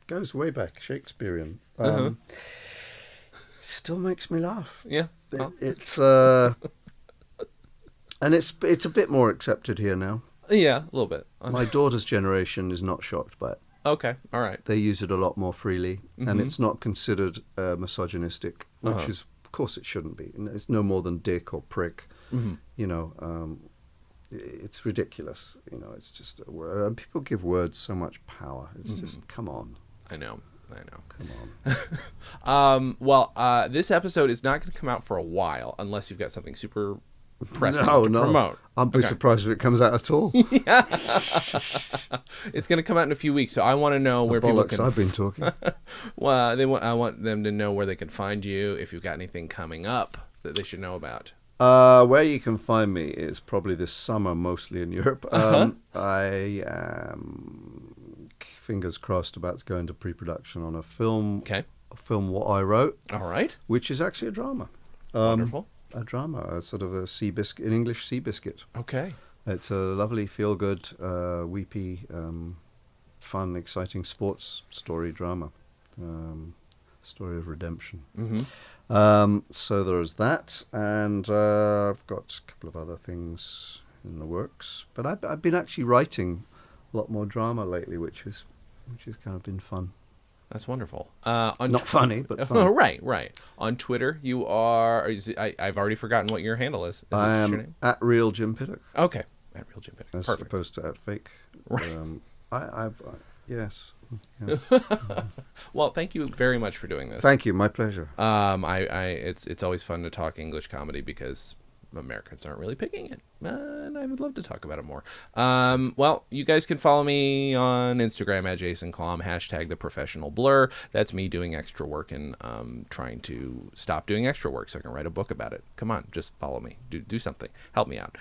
goes way back, Shakespearean. Still makes me laugh. Yeah. It's and it's a bit more accepted here now. Yeah, a little bit. My daughter's generation is not shocked by it. Okay, all right. They use it a lot more freely, and it's not considered misogynistic, which is, of course, it shouldn't be. It's no more than dick or prick. It's ridiculous. It's just a word. And people give words so much power. It's just, come on. I know. Come on. This episode is not going to come out for a while unless you've got something super pressing to No. promote. I'd be surprised if it comes out at all. It's going to come out in a few weeks, so I want to know where people can... I've been talking. Well, I want them to know where they can find you, if you've got anything coming up that they should know about. Where you can find me is probably this summer, mostly in Europe. I am, fingers crossed, about to go into pre-production on a film. Okay. A film what I wrote. All right. Which is actually a drama. Wonderful. A drama, a sort of a Seabiscuit, an English Seabiscuit. Okay. It's a lovely, feel-good, weepy, fun, exciting sports story drama. Story of redemption. So there's that, and I've got a couple of other things in the works. But I've been actually writing a lot more drama lately, which has kind of been fun. That's wonderful. Not funny, but fun. Oh, right. On Twitter, you are... I've already forgotten what your handle is. I your am name? at Real Jim Piddock. Okay. At Real Jim Piddock. As Perfect. opposed to at Fake. Right. Yes. Yeah. Well, thank you very much for doing this. Thank you. My pleasure. It's always fun to talk English comedy because Americans aren't really picking it, and I would love to talk about it more. Well, you guys can follow me on Instagram at Jason Klom, #TheProfessionalBlur. That's me doing extra work and trying to stop doing extra work so I can write a book about it. Come on, just follow me. Do something. Help me out.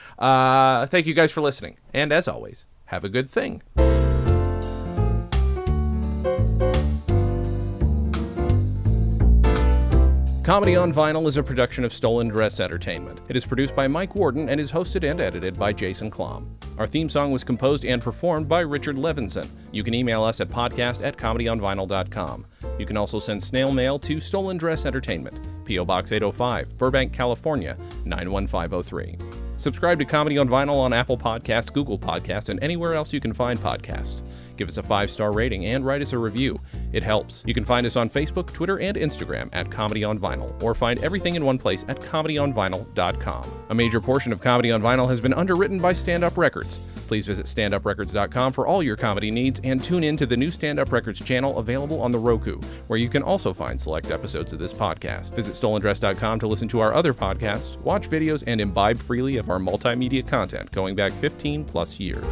Thank you guys for listening, and as always, have a good thing. Comedy on Vinyl is a production of StolenDress Entertainment. It is produced by Mike Warden and is hosted and edited by Jason Klom. Our theme song was composed and performed by Richard Levinson. You can email us at podcast@comedyonvinyl.com. You can also send snail mail to StolenDress Entertainment, P.O. Box 805, Burbank, California, 91503. Subscribe to Comedy on Vinyl on Apple Podcasts, Google Podcasts, and anywhere else you can find podcasts. Give us a 5-star rating and write us a review. It helps. You can find us on Facebook, Twitter, and Instagram at Comedy on Vinyl, or find everything in one place at comedyonvinyl.com. A major portion of Comedy on Vinyl has been underwritten by Stand Up Records. Please visit standuprecords.com for all your comedy needs and tune in to the new Stand Up Records channel available on the Roku, where you can also find select episodes of this podcast. Visit StolenDress.com to listen to our other podcasts, watch videos, and imbibe freely of our multimedia content going back 15 plus years.